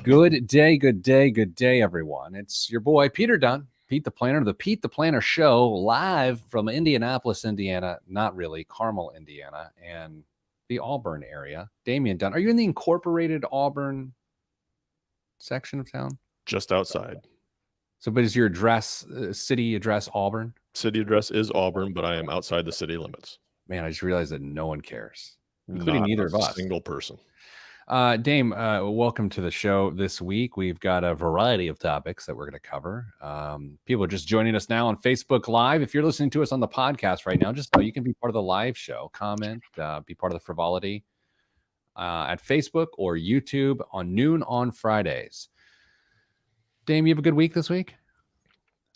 Good day, good day, good day, everyone. It's your boy, Peter Dunn, Pete the Planner, the Pete the Planner Show, live from Indianapolis, Indiana. Not really, Carmel, Indiana, and the Auburn area. Damian Dunn. Are you in the incorporated Auburn section of town? Just outside. So, but is your address, city address, Auburn? City address is Auburn, but I am outside the city limits. Man, I just realized that no one cares, including neither of us. Single person. Dame, welcome to the show this week. We've got a variety of topics that we're going to cover. People are just joining us now on Facebook Live. If you're listening to us on the podcast right now, just know you can be part of the live show. Comment, be part of the frivolity at Facebook or YouTube on noon on Fridays. Dame, you have a good week this week?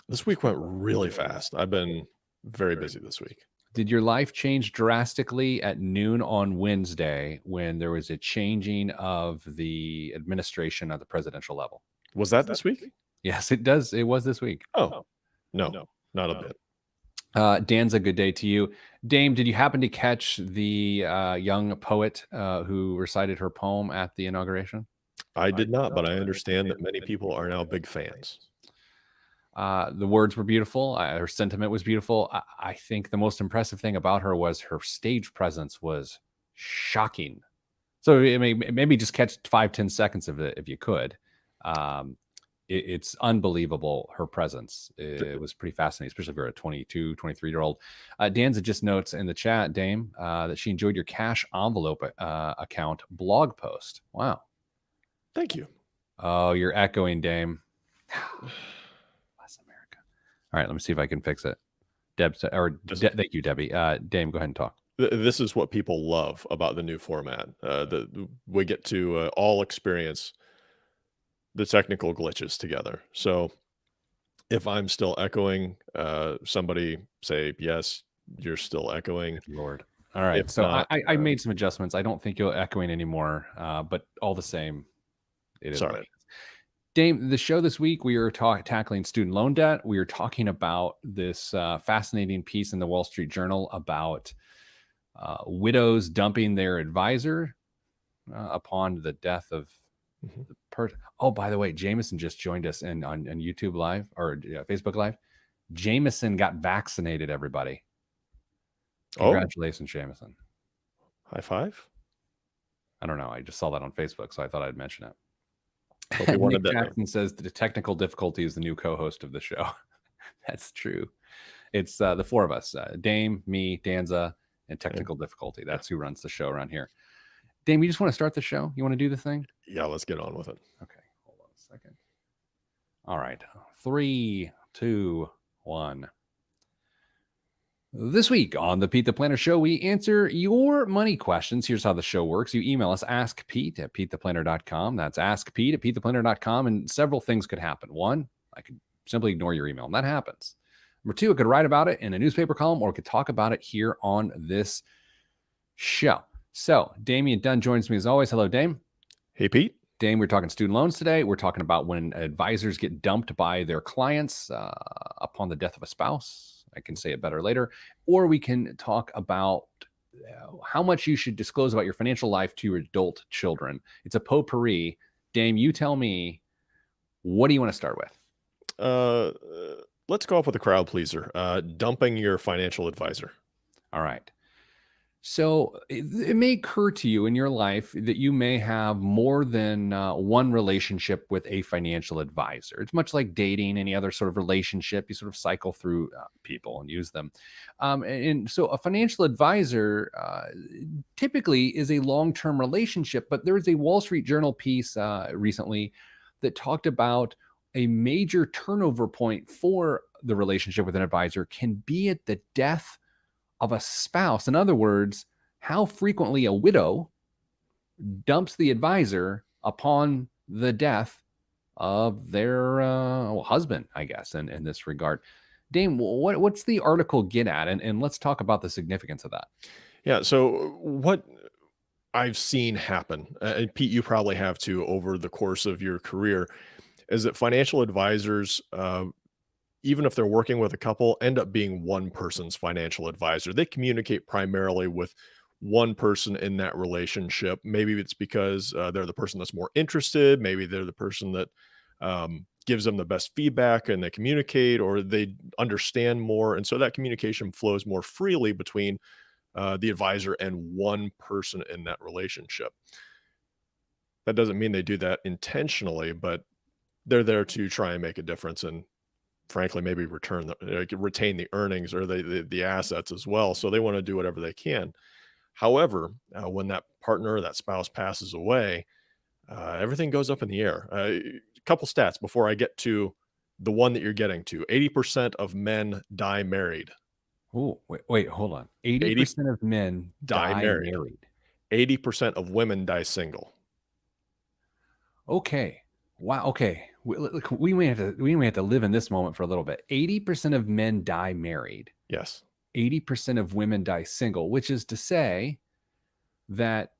This week went really fast. I've been very busy this week. Did your life change drastically at noon on Wednesday when there was a changing of the administration at the presidential level? Was that this week? Yes, it does. It was this week. Oh, no, not a bit. Dan's a good day to you. Dame, did you happen to catch the young poet who recited her poem at the inauguration? I did not, but I understand that many people are now big fans. The words were beautiful. Her sentiment was beautiful. I think the most impressive thing about her was her stage presence was shocking. So maybe just catch 5-10 seconds of it if you could. It's unbelievable, her presence. It was pretty fascinating, especially for a 22, 23-year-old. Danza just notes in the chat, Dame, that she enjoyed your cash envelope account blog post. Wow. Thank you. Oh, you're echoing, Dame. All right, let me see if I can fix it. Thank you, Debbie. Dame, go ahead and talk. This is what people love about the new format. We get to all experience the technical glitches together. So if I'm still echoing, somebody say, yes, you're still echoing. Good Lord. All right. If so not, I made some adjustments. I don't think you're echoing anymore, but all the same, it is. Sorry. Dame, the show this week, we are tackling student loan debt. We are talking about this fascinating piece in the Wall Street Journal about widows dumping their advisor upon the death of the person. Oh, by the way, Jameson just joined us on YouTube Live or Facebook Live. Jameson got vaccinated, everybody. Congratulations, Jameson. High five? I don't know. I just saw that on Facebook, so I thought I'd mention it. Nick Jackson says the technical difficulty is the new co-host of the show. That's true. It's the four of us, Dame, me, Danza, and technical difficulty. That's who runs the show around here. Dame, you just want to start the show? You want to do the thing? Yeah, let's get on with it. Okay, hold on a second. All right, 3, 2, 1. This week on the Pete the Planner Show, we answer your money questions. Here's how the show works. You email us, askpete@petetheplanner.com. That's askpete@petetheplanner.com, and several things could happen. One, I could simply ignore your email, and that happens. Number two, I could write about it in a newspaper column, or I could talk about it here on this show. So, Damian Dunn joins me as always. Hello, Dame. Hey, Pete. Dame, we're talking student loans today. We're talking about when advisors get dumped by their clients upon the death of a spouse. I can say it better later. Or we can talk about how much you should disclose about your financial life to your adult children. It's a potpourri. Dame, you tell me, what do you want to start with? Let's go off with a crowd pleaser. Dumping your financial advisor. All right. So it may occur to you in your life that you may have more than one relationship with a financial advisor. It's much like dating, any other sort of relationship. You sort of cycle through people and use them. And so a financial advisor typically is a long-term relationship, but there is a Wall Street Journal piece recently that talked about a major turnover point for the relationship with an advisor can be at the death of a spouse. In other words, how frequently a widow dumps the advisor upon the death of their husband, I guess, in this regard. Dame, what's the article get at? And let's talk about the significance of that. Yeah, so what I've seen happen, and Pete, you probably have too, over the course of your career, is that financial advisors, even if they're working with a couple, end up being one person's financial advisor. They communicate primarily with one person in that relationship. Maybe it's because they're the person that's more interested. Maybe they're the person that gives them the best feedback and they communicate, or they understand more. And so that communication flows more freely between the advisor and one person in that relationship. That doesn't mean they do that intentionally, but they're there to try and make a difference and frankly maybe retain the earnings or the assets as well. So they want to do whatever they can. However, when that partner, that spouse passes away, everything goes up in the air. A couple stats before I get to the one that you're getting to. 80% of men die married. Oh, wait, hold on. 80 80% of men die die married. married. 80% of women die single. Okay. Wow. Okay. We may have to live in this moment for a little bit. 80% of men die married. Yes. 80% of women die single, which is to say that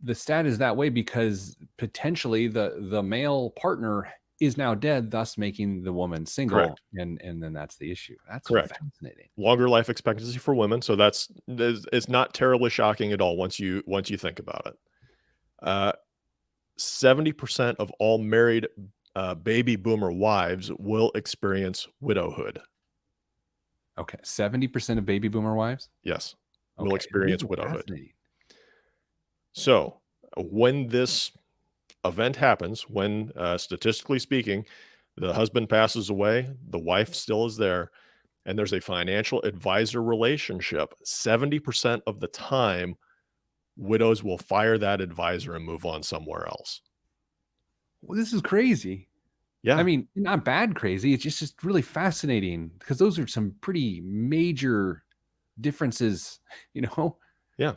the stat is that way because potentially the male partner is now dead, thus making the woman single. Correct. And then that's the issue. That's Correct. fascinating. Longer life expectancy for women, so it's not terribly shocking at all once you think about it. 70% of all married baby boomer wives will experience widowhood. Okay. 70% of baby boomer wives? Yes, will Okay. experience This is widowhood. fascinating. So when this event happens, when statistically speaking, the husband passes away, the wife still is there, and there's a financial advisor relationship, 70% of the time, widows will fire that advisor and move on somewhere else. Well, this is crazy. Yeah, I mean, not bad crazy. It's just really fascinating because those are some pretty major differences, you know? yeah,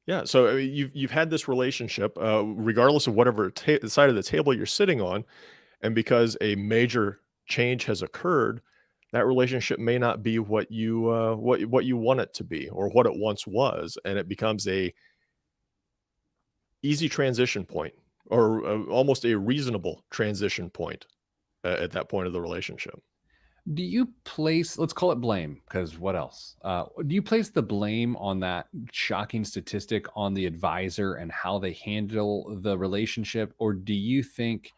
yeah. So I mean, you've had this relationship, regardless of whatever side of the table you're sitting on, and because a major change has occurred, that relationship may not be what you what you want it to be or what it once was, and it becomes a easy transition point or almost a reasonable transition point at that point of the relationship. Do you place, let's call it blame, because what else? Do you place the blame on that shocking statistic on the advisor and how they handle the relationship? Or do you think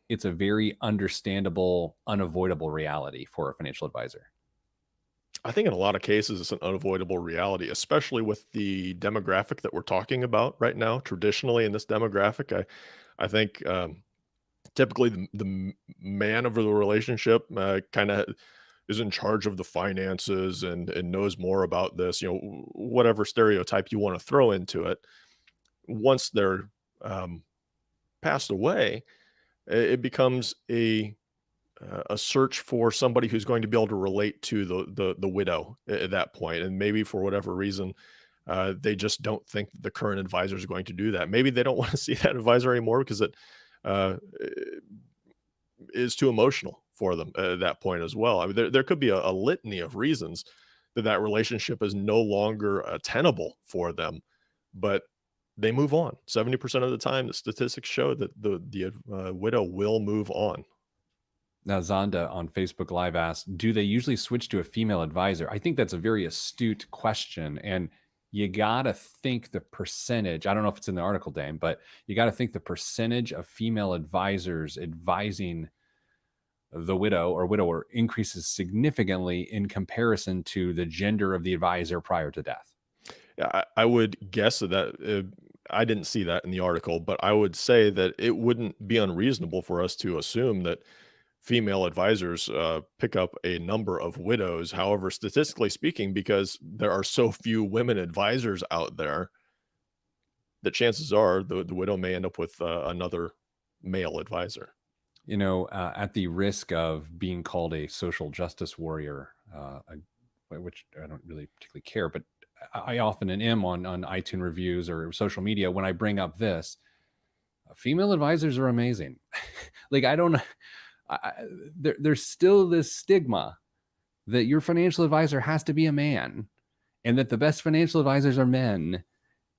it's a very understandable, unavoidable reality for a financial advisor? I think in a lot of cases it's an unavoidable reality, especially with the demographic that we're talking about right now. Traditionally, in this demographic, I think typically the man of the relationship kind of is in charge of the finances and knows more about this. You know, whatever stereotype you want to throw into it. Once they're um, passed away, it becomes a search for somebody who's going to be able to relate to the widow at that point, and maybe for whatever reason, they just don't think that the current advisor is going to do that. Maybe they don't want to see that advisor anymore because it is too emotional for them at that point as well. I mean, there could be a litany of reasons that relationship is no longer tenable for them, but they move on. 70% of the time, the statistics show that the widow will move on. Now, Zonda on Facebook Live asked, do they usually switch to a female advisor? I think that's a very astute question. And you got to think the percentage, I don't know if it's in the article, Dame, but you got to think the percentage of female advisors advising the widow or widower increases significantly in comparison to the gender of the advisor prior to death. Yeah, I would guess that I didn't see that in the article, but I would say that it wouldn't be unreasonable for us to assume that female advisors pick up a number of widows. However, statistically speaking, because there are so few women advisors out there, the chances are the widow may end up with another male advisor. You know, at the risk of being called a social justice warrior, which I don't really particularly care, but I often am on iTunes reviews or social media when I bring up this. Female advisors are amazing. Like I don't, there's still this stigma that your financial advisor has to be a man, and that the best financial advisors are men.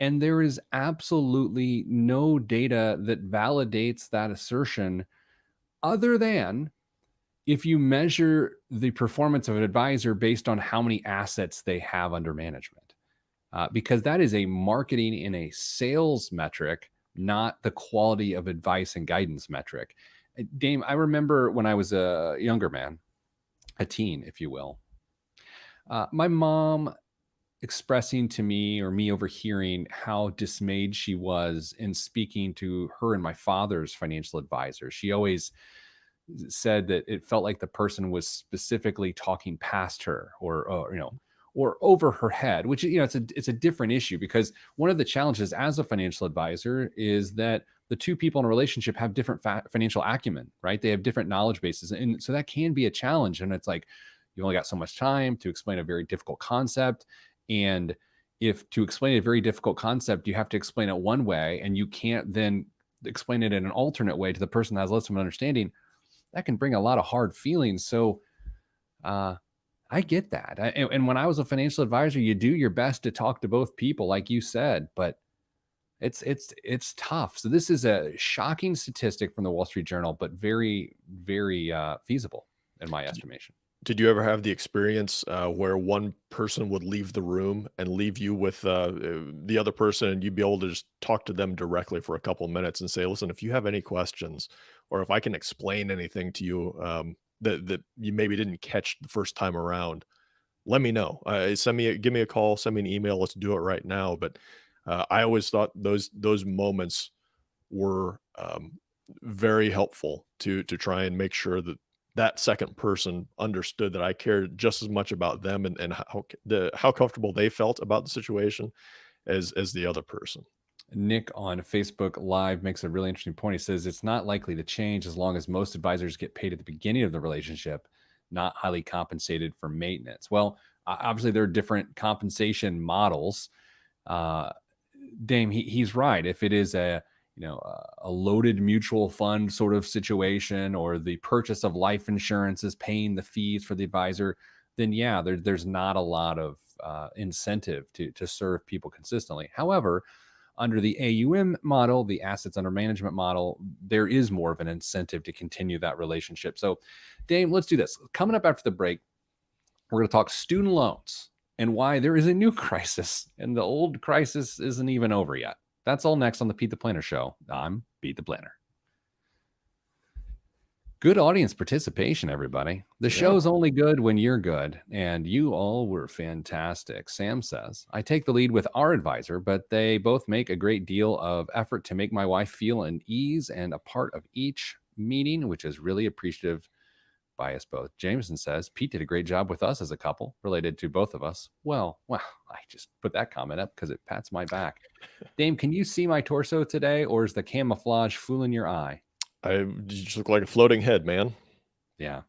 And there is absolutely no data that validates that assertion, other than if you measure the performance of an advisor based on how many assets they have under management. because that is a marketing and a sales metric, not the quality of advice and guidance metric. Dame, I remember when I was a younger man, a teen, if you will, my mom expressing to me, or me overhearing, how dismayed she was in speaking to her and my father's financial advisor. She always said that it felt like the person was specifically talking past her, or over her head, which, it's a different issue, because one of the challenges as a financial advisor is that the two people in a relationship have different financial acumen, right? They have different knowledge bases. And so that can be a challenge. And it's like, you only got so much time to explain a very difficult concept. And if to explain a very difficult concept, you have to explain it one way, and you can't then explain it in an alternate way to the person that has less of an understanding, that can bring a lot of hard feelings. So I get that. And when I was a financial advisor, you do your best to talk to both people, like you said, but it's tough. So this is a shocking statistic from the Wall Street Journal, but very, very feasible in my estimation. Did you ever have the experience where one person would leave the room and leave you with the other person, and you'd be able to just talk to them directly for a couple of minutes and say, "Listen, if you have any questions, or if I can explain anything to you that you maybe didn't catch the first time around, let me know. Give me a call, send me an email. Let's do it right now." But I always thought those moments were very helpful to try and make sure that that second person understood that I cared just as much about them, and how comfortable they felt about the situation as the other person. Nick on Facebook Live makes a really interesting point. He says it's not likely to change as long as most advisors get paid at the beginning of the relationship, not highly compensated for maintenance. Well, obviously there are different compensation models. Dame, he's right. If it is a loaded mutual fund sort of situation, or the purchase of life insurance is paying the fees for the advisor, then yeah, there's not a lot of incentive to serve people consistently. However, under the AUM model, the assets under management model, there is more of an incentive to continue that relationship. So, Dame, let's do this. Coming up after the break, we're going to talk student loans and why there is a new crisis, and the old crisis isn't even over yet. That's all next on the Pete the Planner Show. I'm Pete the Planner. Good audience participation, everybody. The show's only good when you're good, and you all were fantastic. Sam says, I take the lead with our advisor, but they both make a great deal of effort to make my wife feel an ease and a part of each meeting, which is really appreciative by us both. Jameson says, Pete did a great job with us as a couple, related to both of us. Well, I just put that comment up because it pats my back. Dame, can you see my torso today, or is the camouflage fooling your eye? You just look like a floating head, man. Yeah.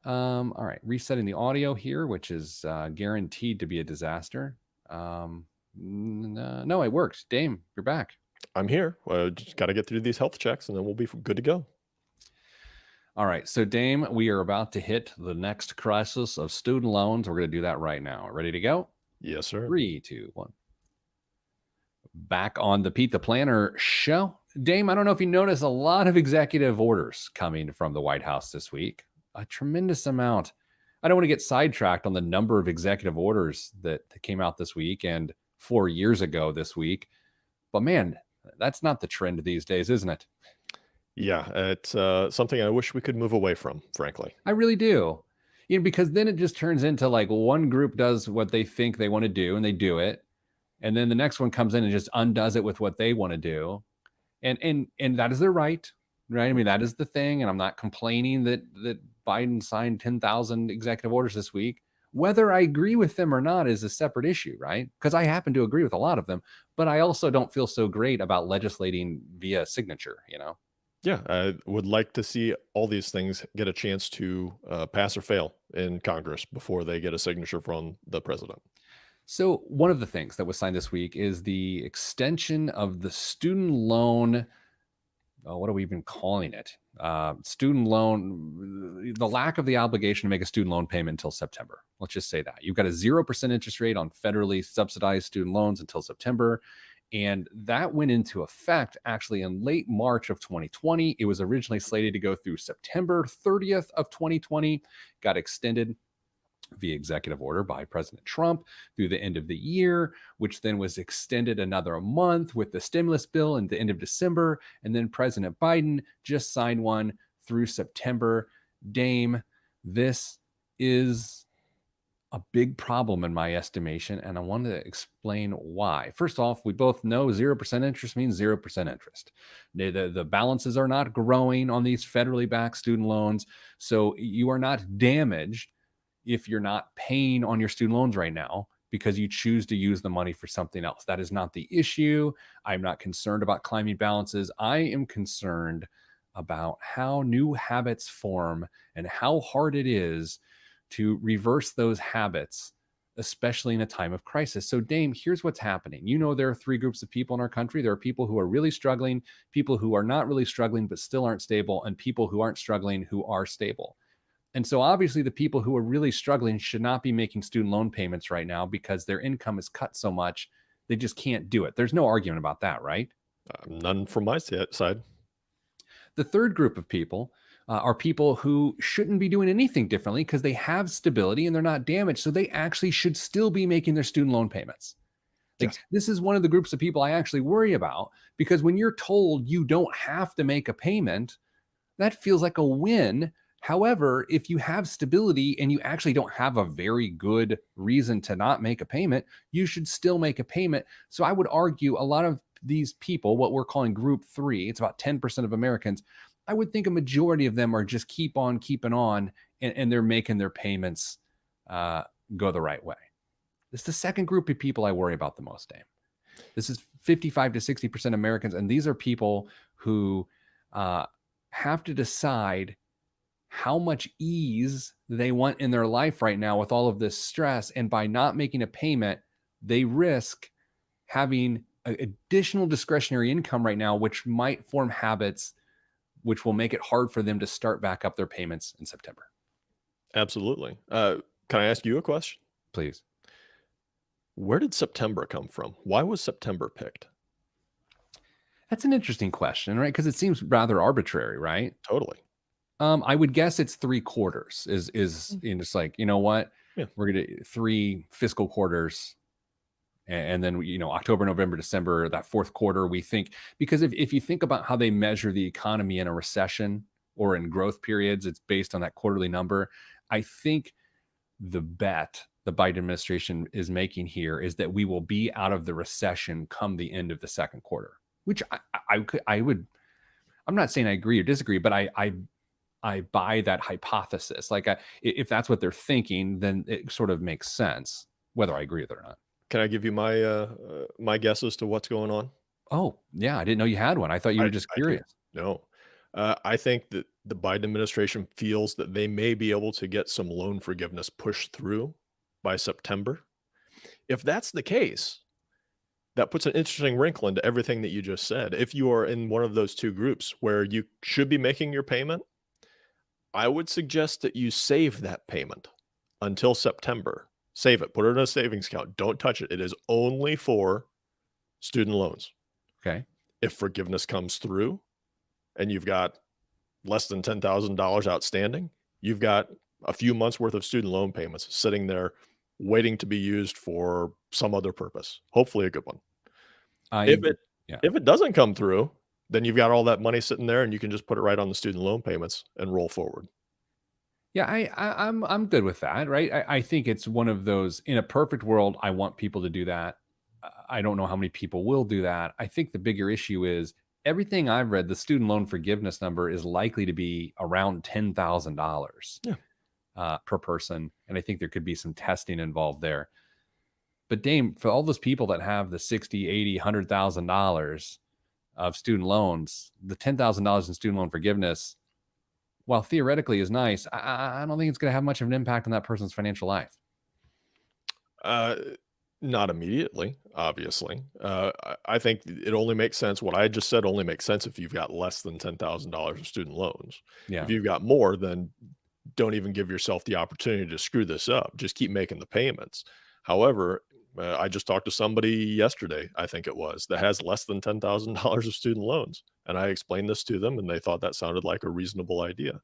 All right, resetting the audio here, which is guaranteed to be a disaster. No, it worked. Dame, you're back. I'm here. Just got to get through these health checks, and then we'll be good to go. All right, so Dame, we are about to hit the next crisis of student loans. We're going to do that right now. Ready to go? Yes, sir. 3, 2, 1. Back on the Pete the Planner Show. Dame, I don't know if you noticed a lot of executive orders coming from the White House this week. A tremendous amount. I don't want to get sidetracked on the number of executive orders that came out this week and 4 years ago this week. But man, that's not the trend these days, isn't it? Yeah, it's something I wish we could move away from, frankly. I really do. Because then it just turns into like one group does what they think they want to do and they do it. And then the next one comes in and just undoes it with what they want to do. And that is their right? I mean, that is the thing. And I'm not complaining that Biden signed 10,000 executive orders this week. Whether I agree with them or not is a separate issue, right? Because I happen to agree with a lot of them, but I also don't feel so great about legislating via signature, Yeah, I would like to see all these things get a chance to pass or fail in Congress before they get a signature from the president. So one of the things that was signed this week is the extension of the student loan. What are we even calling it? Student loan, the lack of the obligation to make a student loan payment until September. Let's just say that. You've got a 0% interest rate on federally subsidized student loans until September. And that went into effect actually in late March of 2020. It was originally slated to go through September 30th of 2020, got extended. via executive order by President Trump through the end of the year, which then was extended another month with the stimulus bill in the end of December. And then President Biden just signed one through September. Dame, this is a big problem in my estimation, and I want to explain why. First off, we both know 0% interest means 0% interest. The balances are not growing on these federally backed student loans, so you are not damaged if you're not paying on your student loans right now because you choose to use the money for something else. That is not the issue. I'm not concerned about climbing balances. I am concerned about how new habits form and how hard it is to reverse those habits, especially in a time of crisis. So, Dame, here's what's happening. You know, there are three groups of people in our country. There are people who are really struggling, people who are not really struggling but still aren't stable, and people who aren't struggling who are stable. And so, obviously, the people who are really struggling should not be making student loan payments right now because their income is cut so much they just can't do it. There's no argument about that, right? None from my side. The third group of people are people who shouldn't be doing anything differently because they have stability and they're not damaged. So they actually should still be making their student loan payments. Like, Yes. this is one of the groups of people I actually worry about because when you're told you don't have to make a payment, that feels like a win. However, if you have stability and you actually don't have a very good reason to not make a payment, you should still make a payment. So I would argue a lot of these people, what we're calling group three, it's about 10% of Americans. I would think a majority of them are just keep on keeping on and they're making their payments go the right way. This is the second group of people I worry about the most, Dame. This is 55 to 60% Americans. And these are people who have to decide how much ease they want in their life right now with all of this stress. And by not making a payment, they risk having additional discretionary income right now, which might form habits which will make it hard for them to start back up their payments in September. Absolutely. Can I ask you a question? Please. Where did September come from? Why was September picked? That's an interesting question, right? Because it seems rather arbitrary, right? Totally. I would guess it's 3 quarters is it's like, you know what? Yeah. We're gonna 3 fiscal quarters. And then, October, November, December, that fourth quarter, we think, because if you think about how they measure the economy in a recession or in growth periods, it's based on that quarterly number. I think the bet the Biden administration is making here is that we will be out of the recession come the end of the second quarter, which I would, I'm not saying I agree or disagree, but I buy that hypothesis. Like, if that's what they're thinking, then it sort of makes sense, whether I agree with it or not. Can I give you my my guess as to what's going on? Oh, yeah, I didn't know you had one. I thought you were just I do. curious. No. I think that the Biden administration feels that they may be able to get some loan forgiveness pushed through by September. If that's the case, that puts an interesting wrinkle into everything that you just said. If you are in one of those two groups where you should be making your payment, I would suggest that you save that payment until September. Save it, put it in a savings account. Don't touch it. It is only for student loans. Okay. If forgiveness comes through and you've got less than $10,000 outstanding, you've got a few months worth of student loan payments sitting there waiting to be used for some other purpose, hopefully a good one. I If it Yeah. if it doesn't come through, then you've got all that money sitting there and you can just put it right on the student loan payments and roll forward. Yeah, I'm good with that, right? I think it's one of those, in a perfect world, I want people to do that. I don't know how many people will do that. I think the bigger issue is everything I've read, the student loan forgiveness number is likely to be around $10,000 Yeah. per person. And I think there could be some testing involved there. But Dame, for all those people that have the 60, 80, $100,000 of student loans, the $10,000 in student loan forgiveness, while theoretically is nice, I don't think it's going to have much of an impact on that person's financial life. Uh, Not immediately, obviously. I think it only makes sense. What I just said only makes sense if you've got less than $10,000 of student loans. Yeah. If you've got more, then don't even give yourself the opportunity to screw this up. Just keep making the payments. However, I just talked to somebody yesterday, I think it was, that has less than $10,000 of student loans. And I explained this to them and they thought that sounded like a reasonable idea.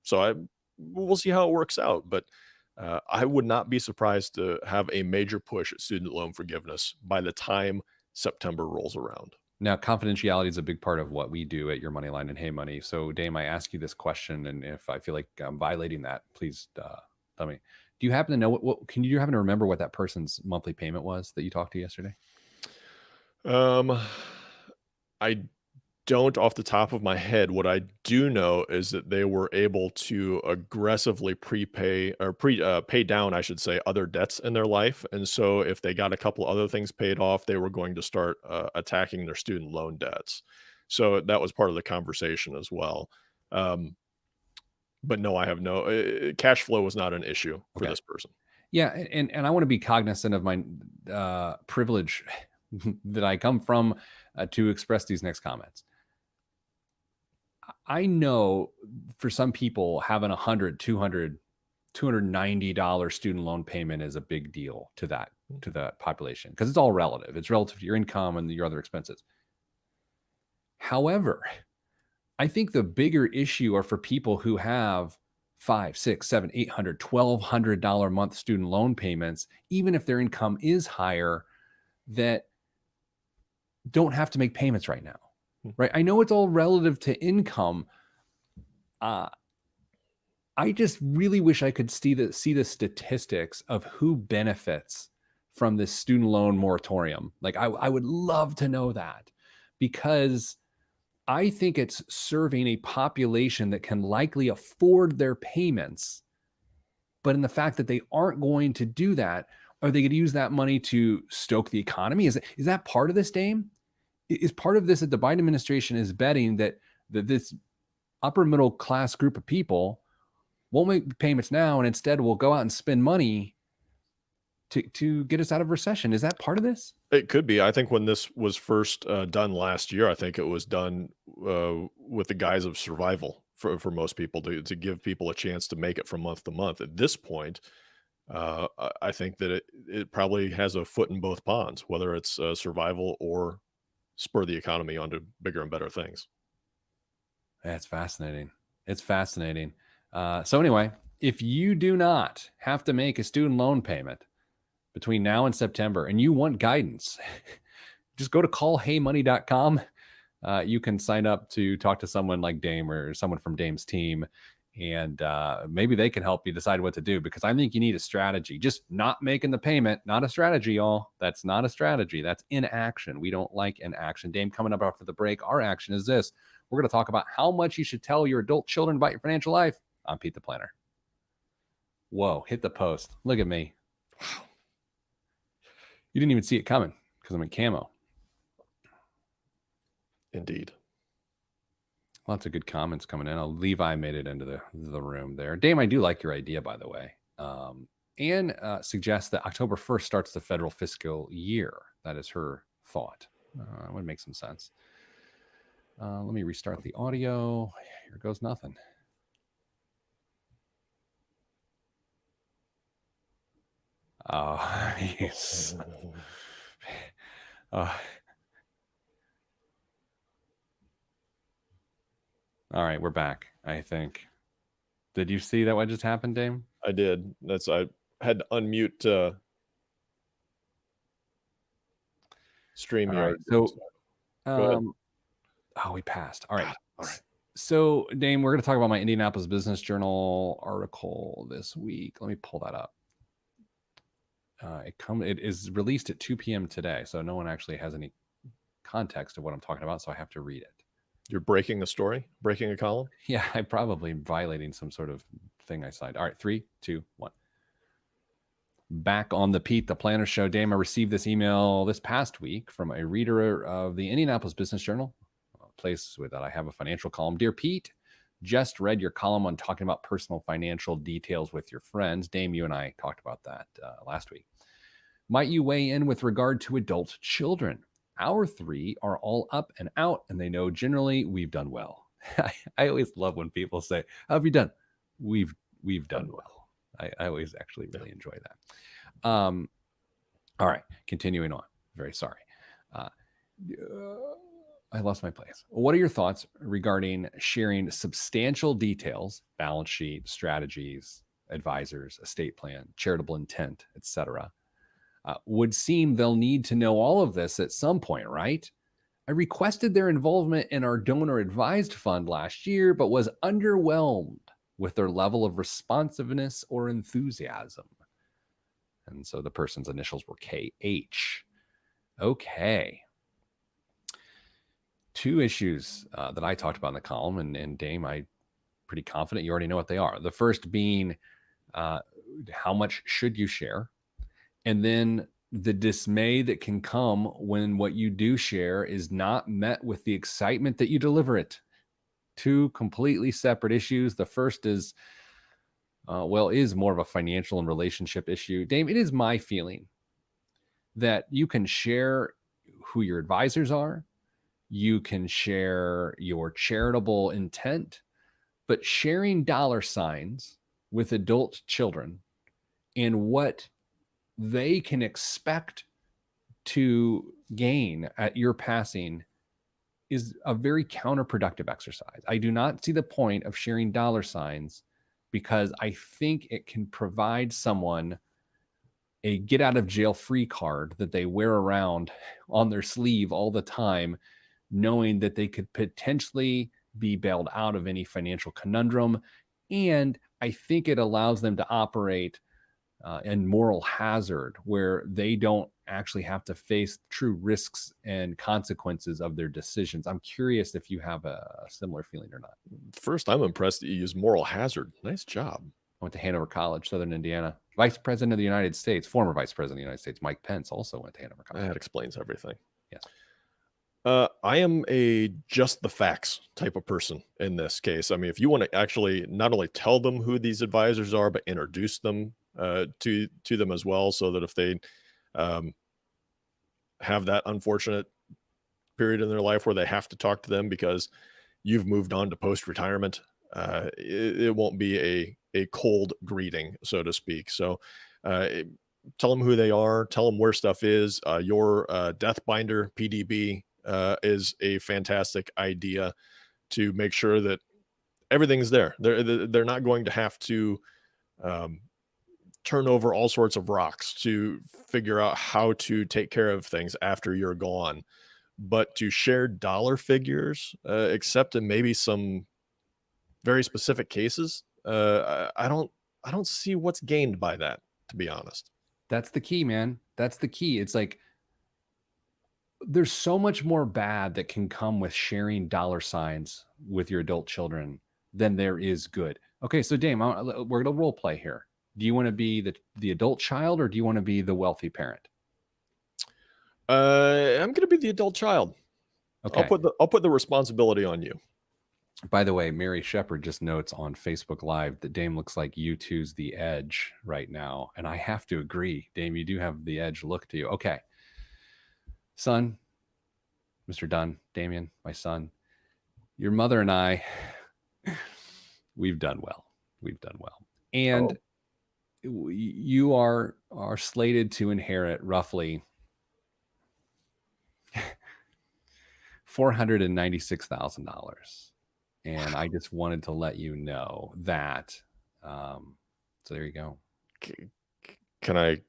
So we'll see how it works out. But I would not be surprised to have a major push at student loan forgiveness by the time September rolls around. Now, confidentiality is a big part of what we do at Your Money Line and Hey Money. So, Dame, I ask you this question, and if I feel like I'm violating that, please tell me. Do you happen to know can you happen to remember what that person's monthly payment was that you talked to yesterday? Um, I don't off the top of my head. What I do know is that they were able to aggressively prepay or pay down, I should say, other debts in their life. And so if they got a couple other things paid off, they were going to start attacking their student loan debts. So that was part of the conversation as well. Um, but no, I have no cash flow was not an issue for Okay. this person. Yeah, and I want to be cognizant of my privilege that I come from to express these next comments. I know for some people having 100, 200, $290 student loan payment is a big deal to that population because it's all relative. It's relative to your income and your other expenses. However, I think the bigger issue are for people who have five, six, seven, 800, $1,200 a month student loan payments, even if their income is higher, that don't have to make payments right now. Right. I know it's all relative to income. I just really wish I could see the statistics of who benefits from this student loan moratorium. Like I would love to know that because I think it's serving a population that can likely afford their payments. But in the fact that they aren't going to do that, are they going to use that money to stoke the economy? Is that part of this, Dame? Is part of this that the Biden administration is betting that this upper middle class group of people won't make payments now and instead will go out and spend money to get us out of recession? Is that part of this? It could be. I think when this was first done last year, I think it was done with the guise of survival for most people to give people a chance to make it from month to month. At this point, I think that it probably has a foot in both ponds, whether it's survival or spur the economy onto bigger and better things. That's fascinating. It's fascinating. So anyway, if you do not have to make a student loan payment between now and September and you want guidance, just go to callheymoney.com. You can sign up to talk to someone like Dame or someone from Dame's team, and maybe they can help you decide what to do, because I think you need a strategy. Just not making the payment, not a strategy, y'all. That's not a strategy. That's inaction. We don't like inaction. Dame, coming up after the break, our action is this. We're going to talk about how much you should tell your adult children about your financial life. I'm Pete the Planner. Whoa, hit the post. Look at me. Wow. You didn't even see it coming because I'm in camo. Indeed. Lots of good comments coming in. Levi made it into the room there. Dame, I do like your idea, by the way. Anne suggests that October 1st starts the federal fiscal year. That is her thought. Would make some sense. Let me restart the audio. Here goes nothing. Oh, yes. All right, we're back, I think. Did you see that what just happened, Dame? I did. I had to unmute StreamYard. Right, so, we passed. All right. All right. So, Dame, we're going to talk about my Indianapolis Business Journal article this week. Let me pull that up. It is released at 2 p.m. today, so no one actually has any context of what I'm talking about, so I have to read it. You're breaking a story? Breaking a column? Yeah, I'm probably violating some sort of thing I signed. All right, 3, 2, 1. Back on the Pete the Planner Show. Dame, I received this email this past week from a reader of the Indianapolis Business Journal, a place that I have a financial column. Dear Pete, just read your column on talking about personal financial details with your friends. Dame, you and I talked about that last week. Might you weigh in with regard to adult children? Our 3 are all up and out, and they know generally we've done well. I always love when people say, how have you done? We've done well. I always actually really enjoy that. All right, continuing on. Very sorry. I lost my place. What are your thoughts regarding sharing substantial details, balance sheet, strategies, advisors, estate plan, charitable intent, etc., would seem they'll need to know all of this at some point, right? I requested their involvement in our donor advised fund last year, but was underwhelmed with their level of responsiveness or enthusiasm. And so the person's initials were KH. Okay. Two issues that I talked about in the column, and Dame, I'm pretty confident you already know what they are. The first being how much should you share? And then the dismay that can come when what you do share is not met with the excitement that you deliver it. Two completely separate issues. The first is, is more of a financial and relationship issue. Dame, it is my feeling that you can share who your advisors are, you can share your charitable intent, but sharing dollar signs with adult children and what they can expect to gain at your passing is a very counterproductive exercise. I do not see the point of sharing dollar signs because I think it can provide someone a get out of jail free card that they wear around on their sleeve all the time, knowing that they could potentially be bailed out of any financial conundrum. And I think it allows them to operate in moral hazard where they don't actually have to face true risks and consequences of their decisions. I'm curious if you have a similar feeling or not. First, I'm impressed that you use moral hazard. Nice job. I went to Hanover College, Southern Indiana. Vice President of the United States, former Vice President of the United States, Mike Pence, also went to Hanover College. That explains everything. Yes. I am a just the facts type of person in this case. I mean, if you want to actually not only tell them who these advisors are, but introduce them to them as well, so that if they have that unfortunate period in their life where they have to talk to them because you've moved on to post-retirement, it won't be a cold greeting, so to speak. So tell them who they are, tell them where stuff is. Your death binder PDB is a fantastic idea to make sure that everything's there. They're not going to have to turn over all sorts of rocks to figure out how to take care of things after you're gone. But to share dollar figures, except in maybe some very specific cases, I don't see what's gained by that, to be honest. That's the key, man. That's the key. It's like there's so much more bad that can come with sharing dollar signs with your adult children than there is good. Okay, so Dame, we're gonna role play here. Do you want to be the adult child or do you want to be the wealthy parent? I'm gonna be the adult child. Okay. I'll put the responsibility on you. By the way, Mary Shepard just notes on Facebook Live that Dame looks like U2's The Edge right now. And I have to agree. Dame, you do have the Edge look to you. Okay. Son, Mr. Dunn, Damien, my son, your mother and I, we've done well. We've done well. And you are slated to inherit roughly $496,000. And I just wanted to let you know that. So there you go. Can I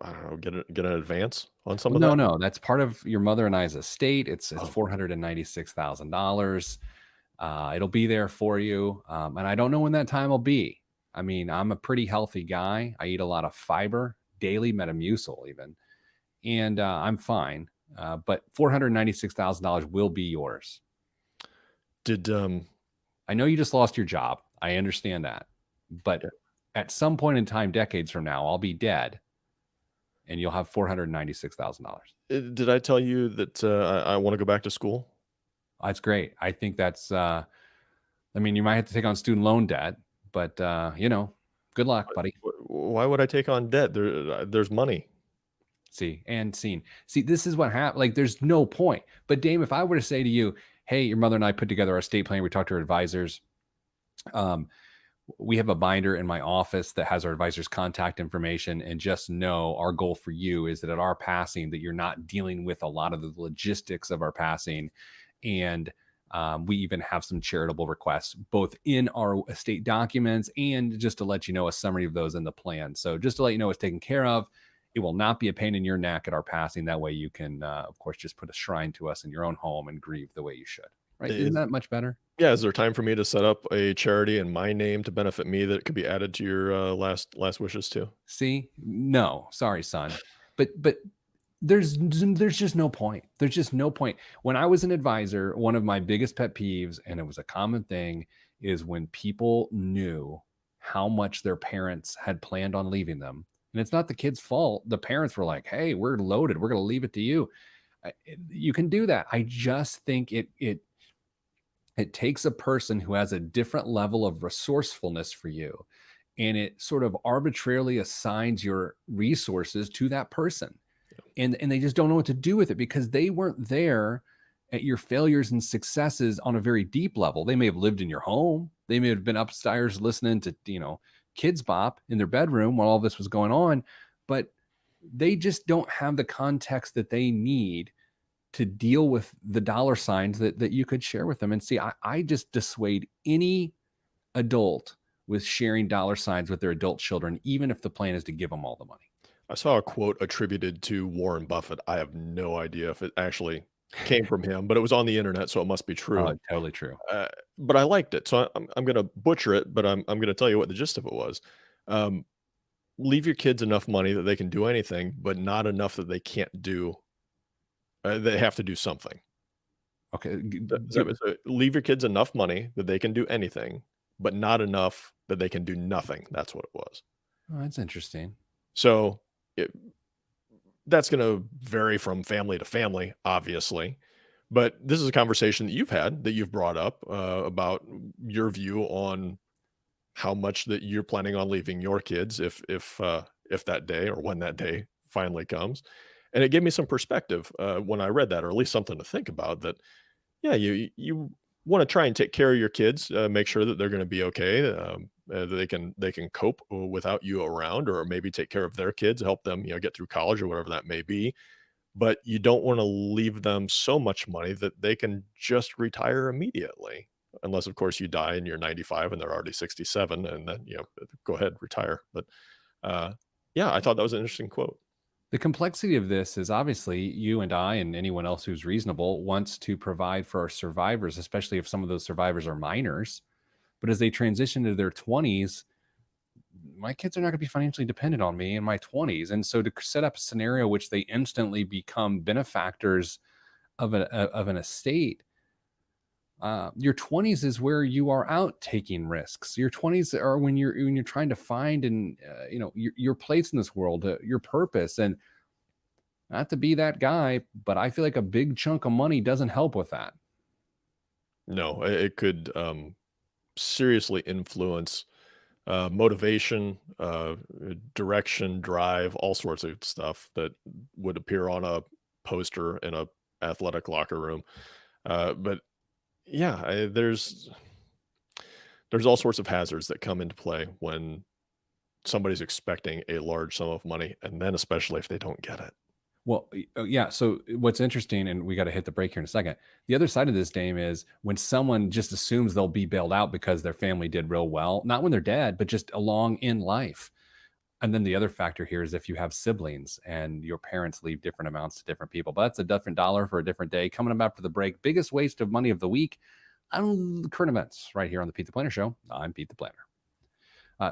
don't know, get an advance on some of that? No, that's part of your mother and I's estate. It's $496,000. It'll be there for you. And I don't know when that time will be. I mean, I'm a pretty healthy guy. I eat a lot of fiber, daily Metamucil even, and I'm fine. But $496,000 will be yours. I know you just lost your job. I understand that. But at some point in time, decades from now, I'll be dead and you'll have $496,000. Did I tell you that I want to go back to school? That's great. I think that's, I mean, you might have to take on student loan debt, but, good luck, buddy. Why would I take on debt? There's money. See, this is what happened. Like, there's no point. But Dame, if I were to say to you, hey, your mother and I put together our estate plan, we talked to our advisors. We have a binder in my office that has our advisors' contact information, and just know our goal for you is that at our passing, that you're not dealing with a lot of the logistics of our passing, and We even have some charitable requests, both in our estate documents and just to let you know a summary of those in the plan. So just to let you know it's taken care of. It will not be a pain in your neck at our passing. That way you can, of course, just put a shrine to us in your own home and grieve the way you should. Right? Isn't Is that much better? yeah, is there time for me to set up a charity in my name to benefit me that could be added to your, last wishes too? See, no, sorry, son. But there's just no point. There's just no point. When I was an advisor, one of my biggest pet peeves, and it was a common thing, is when people knew how much their parents had planned on leaving them. And it's not the kid's fault. The parents were like, "Hey, we're loaded. We're going to leave it to you." You can do that. I just think it takes a person who has a different level of resourcefulness for you, and it sort of arbitrarily assigns your resources to that person, and they just don't know what to do with it because they weren't there at your failures and successes on a very deep level. They may have lived in your home. They may have been upstairs listening to, kids bop in their bedroom while all this was going on, but they just don't have the context that they need to deal with the dollar signs that you could share with them. And see, I just dissuade any adult with sharing dollar signs with their adult children, even if the plan is to give them all the money. I saw a quote attributed to Warren Buffett. I have no idea if it actually came from him, but it was on the internet, so it must be true. Totally true. Uh, but I liked it, so I'm gonna butcher it, but I'm gonna tell you what the gist of it was. Um, Leave your kids enough money that they can do anything, but not enough that they can't do they have to do something. Okay. Leave your kids enough money that they can do anything, but not enough that they can do nothing. That's what it was. Oh, that's interesting. So, it that's gonna vary from family to family, obviously, but this is a conversation that you've had, that you've brought up, about your view on how much that you're planning on leaving your kids if that day or when that day finally comes, and it gave me some perspective, when I read that, or at least something to think about that, yeah, you wanna try and take care of your kids, make sure that they're gonna be okay, that they can cope without you around, or maybe take care of their kids, help them, get through college or whatever that may be, but you don't wanna leave them so much money that they can just retire immediately, unless, of course, you die and you're 95 and they're already 67, and then, go ahead, retire, but, uh, yeah, I thought that was an interesting quote. The complexity of this is obviously you and I and anyone else who's reasonable wants to provide for our survivors, especially if some of those survivors are minors. But as they transition to their 20s, my kids are not going to be financially dependent on me in my 20s. And so to set up a scenario which they instantly become benefactors of an estate, your 20s is where you are out taking risks. Your 20s are when you're trying to find and your place in this world, your purpose. And not to be that guy, but I feel like a big chunk of money doesn't help with that. No, it could, seriously influence, motivation, direction, drive, all sorts of stuff that would appear on a poster in a athletic locker room. But yeah, there's all sorts of hazards that come into play when somebody's expecting a large sum of money, and then especially if they don't get it. Well, yeah. So what's interesting, and we got to hit the break here in a second. The other side of this, Dame, is when someone just assumes they'll be bailed out because their family did real well, not when they're dead, but just along in life. And then the other factor here is if you have siblings and your parents leave different amounts to different people, but that's a different dollar for a different day. Coming up after the break, biggest waste of money of the week on current events right here on the Pete the Planner Show. I'm Pete the Planner.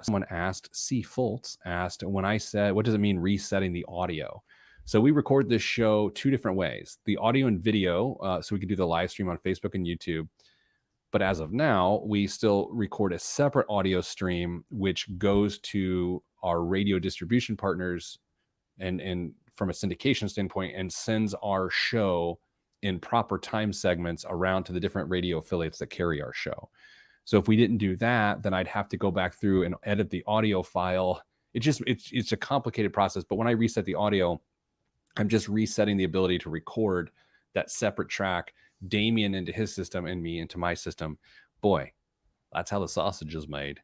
Someone asked, C. Fultz asked, when I said, what does it mean resetting the audio? So we record this show two different ways, the audio and video. So we can do the live stream on Facebook and YouTube. But as of now, we still record a separate audio stream, which goes to our radio distribution partners and from a syndication standpoint, and sends our show in proper time segments around to the different radio affiliates that carry our show. So if we didn't do that, then I'd have to go back through and edit the audio file. It's a complicated process. But when I reset the audio, I'm just resetting the ability to record that separate track, Damien into his system and me into my system. Boy, that's how the sausage is made.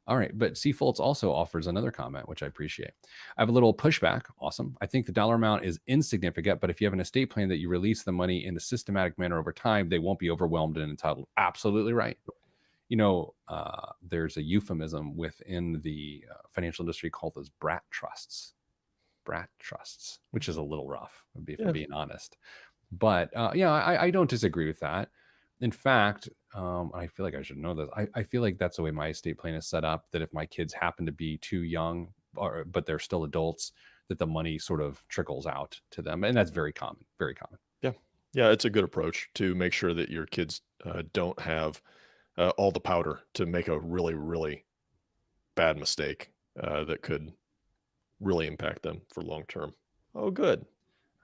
All right, but C. Foltz also offers another comment, which I appreciate. I have a little pushback. Awesome. I think the dollar amount is insignificant, but if you have an estate plan that you release the money in a systematic manner over time, they won't be overwhelmed and entitled. Absolutely right. There's a euphemism within the financial industry called those brat trusts, which is a little rough, if I'm Yeah. being honest. But I don't disagree with that. In fact, I feel like I should know this. I feel like that's the way my estate plan is set up. That if my kids happen to be too young, but they're still adults, that the money sort of trickles out to them, and that's very common. Very common. Yeah. Yeah, it's a good approach to make sure that your kids don't have all the powder to make a really, really bad mistake that could really impact them for long term. Oh, good.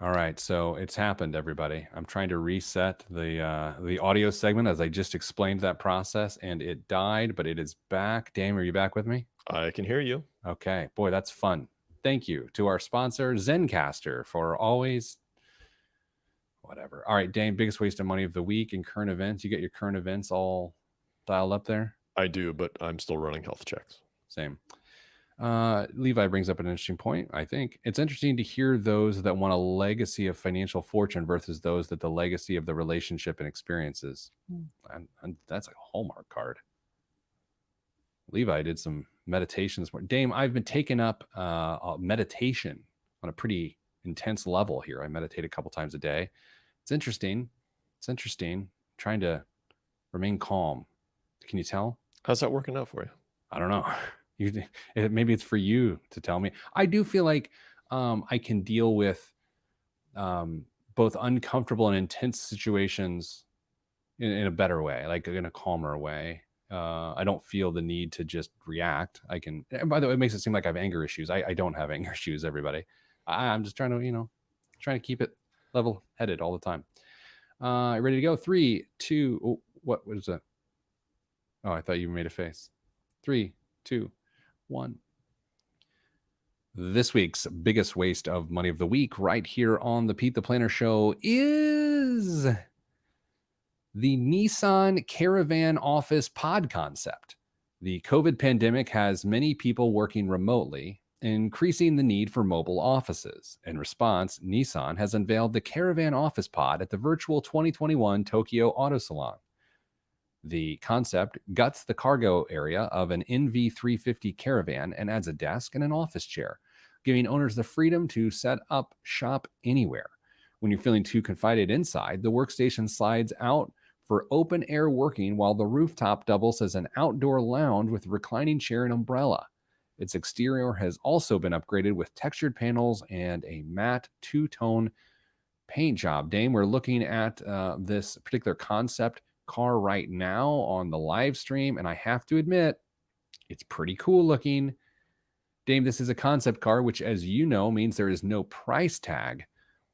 All right, so it's happened, everybody. I'm trying to reset the audio segment as I just explained that process, and it died, but it is back. Dame, are you back with me? I can hear you. Okay, boy, that's fun. Thank you to our sponsor, Zencaster, for always whatever. All right, Dame, biggest waste of money of the week in current events. You get your current events all dialed up there? I do, but I'm still running health checks. Same. Levi brings up an interesting point. I think it's interesting to hear those that want a legacy of financial fortune versus those that the legacy of the relationship and experiences. And that's like a Hallmark card. Levi did some meditations. Dame, I've been taking up meditation on a pretty intense level here. I meditate a couple times a day. It's interesting. Trying to remain calm. Can you tell? How's that working out for you? I don't know. Maybe it's for you to tell me. I do feel like I can deal with both uncomfortable and intense situations in a better way, like in a calmer way. I don't feel the need to just react. I can. And by the way, it makes it seem like I have anger issues. I don't have anger issues. Everybody, I'm just trying to keep it level headed all the time. Ready to go? 3, 2. Oh, what was that? Oh, I thought you made a face. 3, 2, 1. This week's biggest waste of money of the week right here on the Pete the Planner Show is the Nissan Caravan Office pod concept. The COVID pandemic has many people working remotely, increasing the need for mobile offices. In response, Nissan has unveiled the Caravan Office Pod at the virtual 2021 Tokyo Auto Salon. The concept guts the cargo area of an NV350 Caravan and adds a desk and an office chair, giving owners the freedom to set up shop anywhere. When you're feeling too confined inside, the workstation slides out for open air working, while the rooftop doubles as an outdoor lounge with reclining chair and umbrella. Its exterior has also been upgraded with textured panels and a matte two-tone paint job. Dame, we're looking at this particular concept car right now on the live stream, and I have to admit, it's pretty cool looking. Dame, this is a concept car, which, as you know, means there is no price tag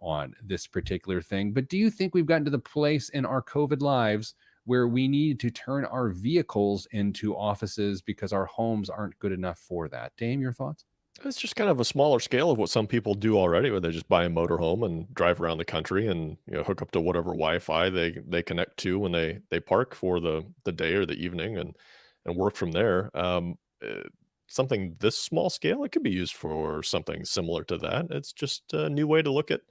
on this particular thing. But do you think we've gotten to the place in our COVID lives where we need to turn our vehicles into offices because our homes aren't good enough for that? Dame, your thoughts? It's just kind of a smaller scale of what some people do already, where they just buy a motorhome and drive around the country and hook up to whatever Wi-Fi they connect to when they park for the day or the evening and work from there. Something this small scale, it could be used for something similar to that. It's just a new way to look at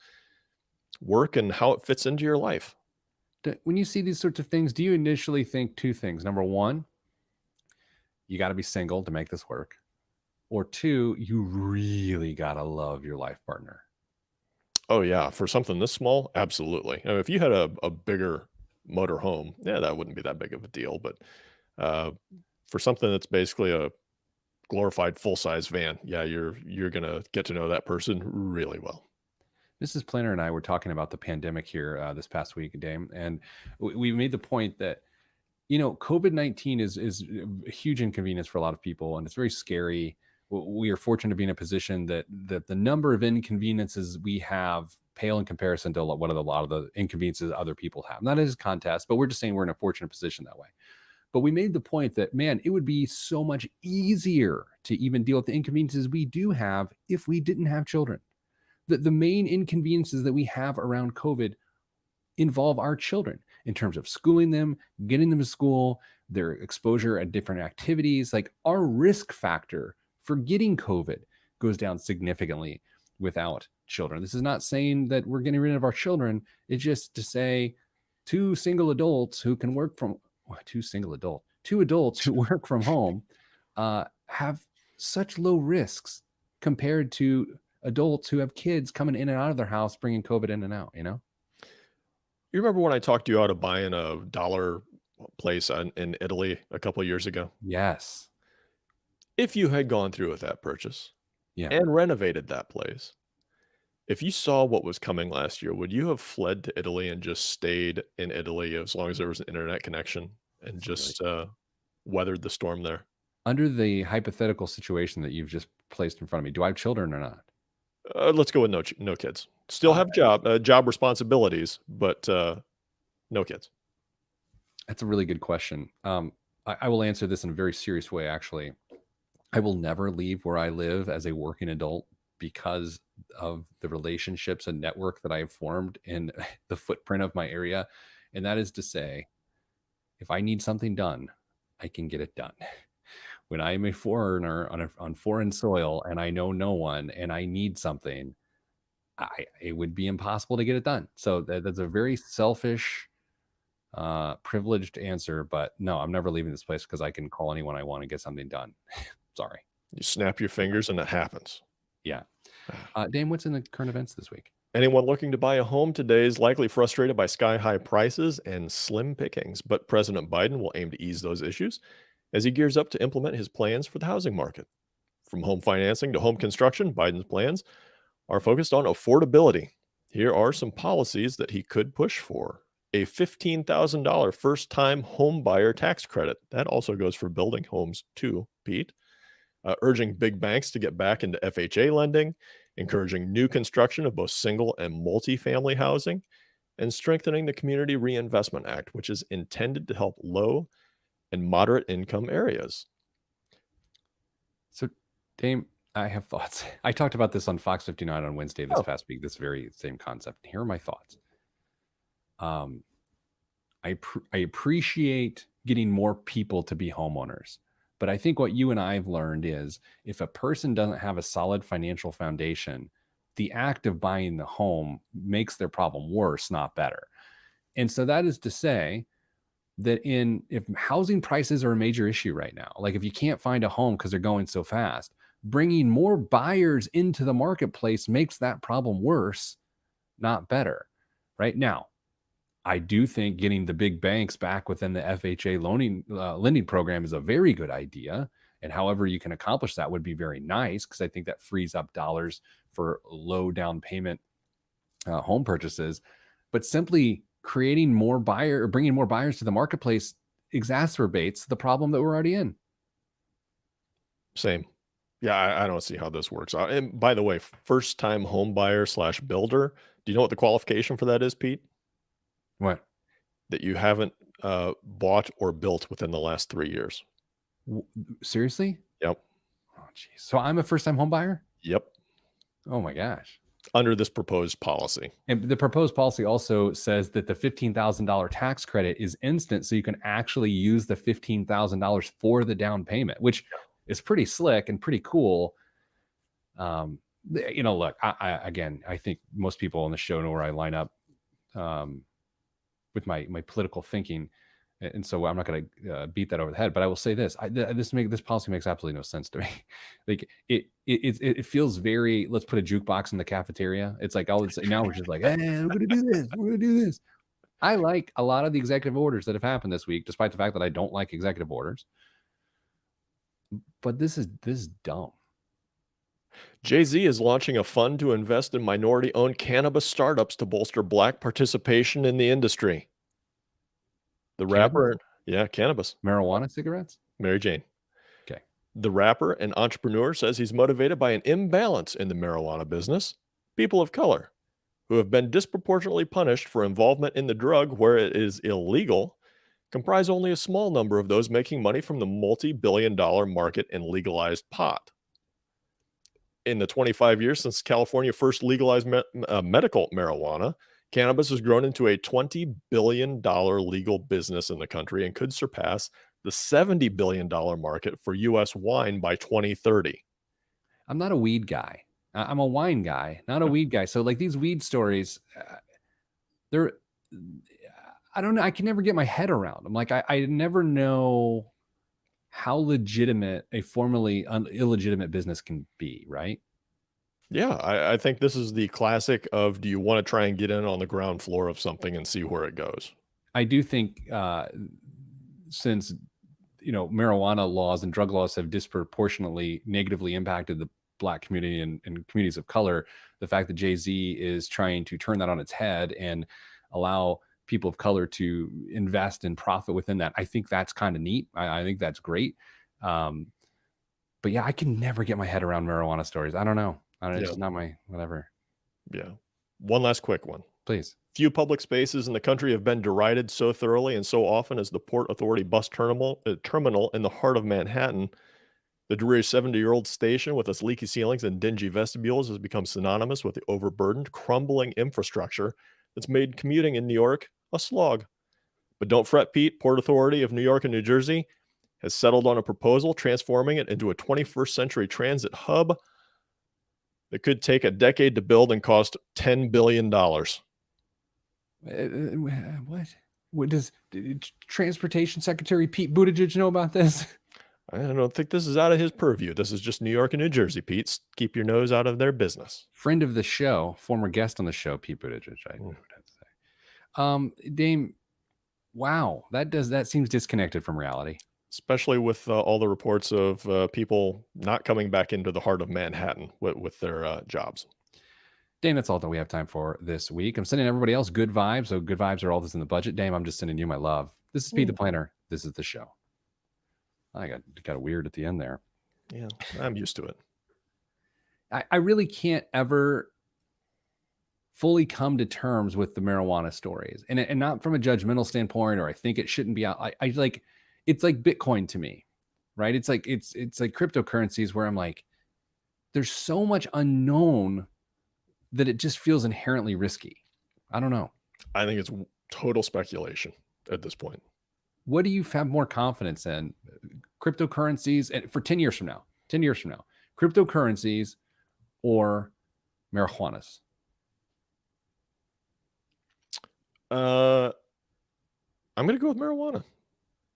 work and how it fits into your life. When you see these sorts of things, do you initially think two things? Number one, you got to be single to make this work. Or two, you really got to love your life partner. Oh yeah, for something this small, absolutely. If you had a bigger motor home, yeah, that wouldn't be that big of a deal. But for something that's basically a glorified full-size van, yeah, you're gonna get to know that person really well. Mrs. Planner and I were talking about the pandemic here this past week, Dame, and we made the point that COVID-19 is a huge inconvenience for a lot of people, and it's very scary. We are fortunate to be in a position that the number of inconveniences we have pale in comparison to a lot of the inconveniences other people have. Not as a contest, but we're just saying we're in a fortunate position that way. But we made the point that, man, it would be so much easier to even deal with the inconveniences we do have if we didn't have children. The main inconveniences that we have around COVID involve our children. in terms of schooling them, getting them to school, their exposure at different activities. Like our risk factor for getting COVID goes down significantly without children. This is not saying that we're getting rid of our children. It's just to say two single adults who can work from two adults who work from home have such low risks compared to adults who have kids coming in and out of their house, bringing COVID in and out, you know? You remember when I talked you out of buying a dollar place in Italy a couple of years ago? Yes. If you had gone through with that purchase Yeah. and renovated that place, if you saw what was coming last year, would you have fled to Italy and just stayed in Italy as long as there was an internet connection and That's really just weathered the storm there? under the hypothetical situation that you've just placed in front of me. Do I have children or not? Let's go with no kids. Still have job responsibilities, but no kids. That's a really good question. I will answer this in a very serious way, actually. I will never leave where I live as a working adult because of the relationships and network that I have formed in the footprint of my area. And that is to say, if I need something done, I can get it done. When I am a foreigner on foreign soil and I know no one and I need something, it would be impossible to get it done. So that's a very selfish, privileged answer. But no, I'm never leaving this place because I can call anyone I want to get something done. Sorry. You snap your fingers and it happens. Yeah. Dame, what's in the current events this week? Anyone looking to buy a home today is likely frustrated by sky-high prices and slim pickings, but President Biden will aim to ease those issues as he gears up to implement his plans for the housing market. From home financing to home construction, Biden's plans are focused on affordability. Here are some policies that he could push for. A $15,000 first-time home buyer tax credit. That also goes for building homes too, Pete. Urging big banks to get back into FHA lending, encouraging new construction of both single and multifamily housing, and strengthening the Community Reinvestment Act, which is intended to help low and moderate income areas. So, Dame, I have thoughts. I talked about this on Fox 59 on Wednesday this past week, this very same concept. Here are my thoughts. I appreciate getting more people to be homeowners. But I think what you and I have learned is if a person doesn't have a solid financial foundation, the act of buying the home makes their problem worse, not better. And so that is to say that if housing prices are a major issue right now, like if you can't find a home because they're going so fast, bringing more buyers into the marketplace makes that problem worse, not better. Right now, I do think getting the big banks back within the FHA lending program is a very good idea. And however you can accomplish that would be very nice because I think that frees up dollars for low down payment home purchases. But simply creating more bringing more buyers to the marketplace exacerbates the problem that we're already in. Same. Yeah, I don't see how this works. And by the way, first-time home buyer / builder, do you know what the qualification for that is, Pete? What? That you haven't bought or built within the last 3 years. Seriously? Yep. Oh, geez. So I'm a first-time home buyer? Yep. Oh my gosh. Under this proposed policy. And the proposed policy also says that the $15,000 tax credit is instant, so you can actually use the $15,000 for the down payment, which is pretty slick and pretty cool. Look, I think most people on the show know where I line up with my political thinking, and so I'm not going to beat that over the head. But I will say this: this policy makes absolutely no sense to me. Like it feels very, let's put a jukebox in the cafeteria. It's like now we're just like, hey, we're going to do this. We're going to do this. I like a lot of the executive orders that have happened this week, despite the fact that I don't like executive orders. But this is dumb. Jay-Z is launching a fund to invest in minority-owned cannabis startups to bolster Black participation in the industry. The rapper, cannabis. Marijuana cigarettes? Mary Jane. Okay. The rapper and entrepreneur says he's motivated by an imbalance in the marijuana business. People of color, who have been disproportionately punished for involvement in the drug where it is illegal, comprise only a small number of those making money from the multi-billion-dollar market in legalized pot. In the 25 years since California first legalized medical marijuana, Cannabis has grown into a $20 billion legal business in the country and could surpass the $70 billion market for U.S. wine by 2030. I'm not a weed guy. I'm a wine guy, not a weed guy. So like these weed stories, they're, I don't know. I can never get my head around them. Like I never know how legitimate a formerly illegitimate business can be, right? Yeah, I think this is the classic of, do you want to try and get in on the ground floor of something and see where it goes? I do think since marijuana laws and drug laws have disproportionately negatively impacted the Black community and communities of color, the fact that Jay-Z is trying to turn that on its head and allow people of color to invest and profit within that, I think that's kind of neat. I think that's great. But yeah, I can never get my head around marijuana stories. I don't know. It's Yeah. just not my whatever. Yeah. One last quick one. Please. Few public spaces in the country have been derided so thoroughly and so often as the Port Authority bus terminal in the heart of Manhattan. The dreary 70-year-old station with its leaky ceilings and dingy vestibules has become synonymous with the overburdened, crumbling infrastructure that's made commuting in New York a slog. But don't fret, Pete. Port Authority of New York and New Jersey has settled on a proposal transforming it into a 21st century transit hub that could take a decade to build and cost $10 billion. What does Transportation Secretary Pete Buttigieg know about this? I don't think this is out of his purview. This is just New York and New Jersey, Pete. Keep your nose out of their business. Friend of the show, former guest on the show, Pete Buttigieg, I would have to say. Dame, wow, that seems disconnected from reality. Especially with all the reports of people not coming back into the heart of Manhattan with their jobs. Dame, that's all that we have time for this week. I'm sending everybody else good vibes. So good vibes are all that's in the budget. Dame, I'm just sending you my love. This is Pete the Planner. This is the show. I got weird at the end there. Yeah, I'm used to it. I really can't ever fully come to terms with the marijuana stories, and not from a judgmental standpoint, or I think it shouldn't be out. I like, it's like Bitcoin to me, right? It's like cryptocurrencies where I'm like, there's so much unknown that it just feels inherently risky. I don't know. I think it's total speculation at this point. What do you have more confidence in? Cryptocurrencies, and for 10 years from now, cryptocurrencies or marijuanas? I'm going to go with marijuana.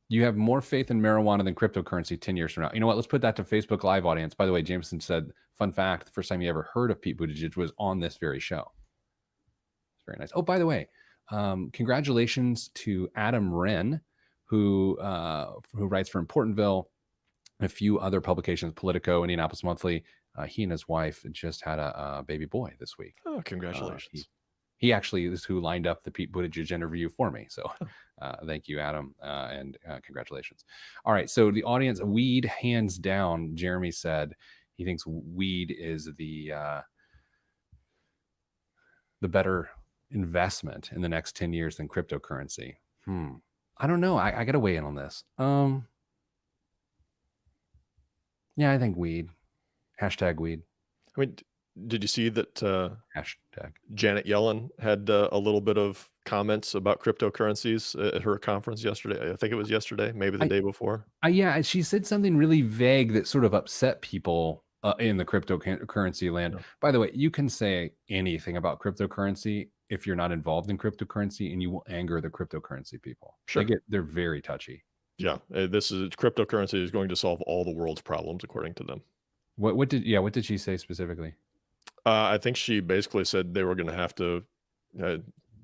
You have more faith in marijuana than cryptocurrency 10 years from now. You know what? Let's put that to Facebook Live audience. By the way, Jameson said, fun fact, the first time he ever heard of Pete Buttigieg was on this very show. It's very nice. Oh, by the way, congratulations to Adam Wren, who writes for Importantville and a few other publications, Politico, Indianapolis Monthly. He and his wife just had a baby boy this week. Oh, congratulations. He actually is who lined up the Pete Buttigieg interview for me. So thank you, Adam, and congratulations. All right, so the audience, weed, hands down, Jeremy said he thinks weed is the better investment in the next 10 years than cryptocurrency. I don't know. I got to weigh in on this. Yeah, I think weed. Hashtag weed. I mean, did you see that hashtag Janet Yellen had a little bit of comments about cryptocurrencies at her conference yesterday? I think it was yesterday, maybe the day before. Yeah, she said something really vague that sort of upset people in the cryptocurrency land. Yeah. By the way, you can say anything about cryptocurrency if you're not involved in cryptocurrency, and you will anger the cryptocurrency people. Sure. They're very touchy. Yeah, cryptocurrency is going to solve all the world's problems, according to them. What did she say specifically? I think she basically said they were going to have to,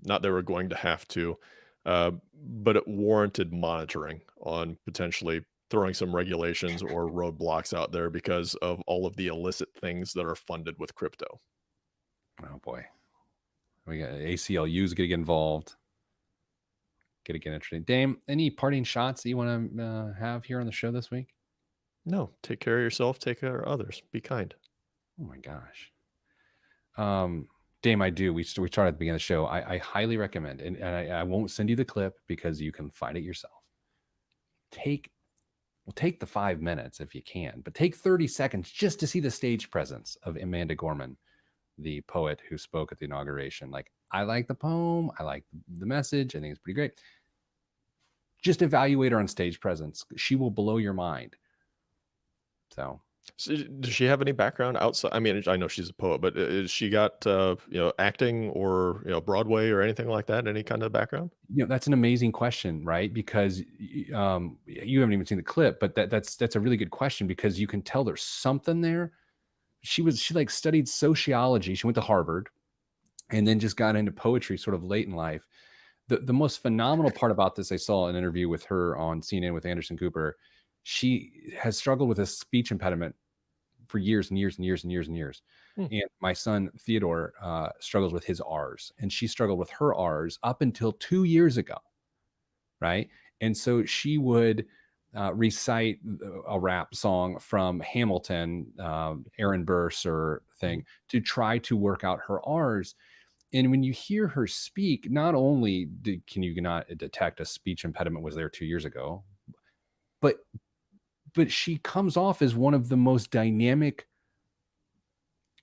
not they were going to have to, but it warranted monitoring on potentially throwing some regulations or roadblocks out there because of all of the illicit things that are funded with crypto. Oh boy. We got ACLU's going to get involved. Going to get interesting. Dame, any parting shots that you want to have here on the show this week? No. Take care of yourself. Take care of others. Be kind. Oh my gosh. Dame, I do. We started at the beginning of the show. I highly recommend, and I won't send you the clip because you can find it yourself. Take the 5 minutes if you can, but take 30 seconds just to see the stage presence of Amanda Gorman, the poet who spoke at the inauguration. Like, I like the poem. I like the message. I think it's pretty great. Just evaluate her on stage presence. She will blow your mind. So So, does she have any background outside? I mean, I know she's a poet, but is she got, acting or, Broadway or anything like that? Any kind of background? that's an amazing question, right? Because you haven't even seen the clip, but that's a really good question because you can tell there's something there. She like studied sociology. She went to Harvard and then just got into poetry sort of late in life. The most phenomenal part about this, I saw an interview with her on CNN with Anderson Cooper. She has struggled with a speech impediment for years and years and years and years and years. Hmm. And my son Theodore struggles with his R's, and she struggled with her R's up until 2 years ago, right? And so she would recite a rap song from Hamilton, Aaron Burr or thing, to try to work out her R's. And when you hear her speak, not only can you not detect a speech impediment was there 2 years ago, but she comes off as one of the most dynamic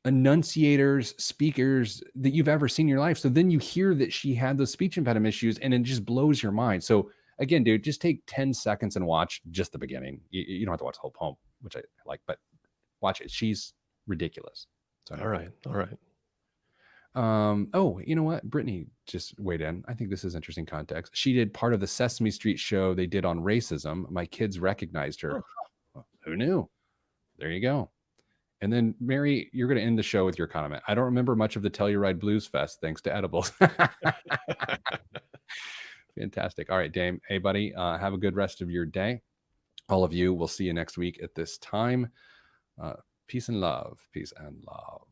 enunciators, speakers that you've ever seen in your life. So then you hear that she had those speech impediment issues and it just blows your mind. So again, dude, just take 10 seconds and watch just the beginning. You don't have to watch the whole poem, which I like, but watch it. She's ridiculous. So All right. All right. oh, you know what? Brittany just weighed in. I think this is interesting context. She did part of the Sesame Street show they did on racism. My kids recognized her. Oh, who knew? There you go. And then Mary, you're going to end the show with your comment. I don't remember much of the Telluride Blues Fest thanks to edibles. Fantastic. All right, Dame. Hey, buddy, have a good rest of your day. All of you, we'll see you next week at this time. Peace and love. Peace and love.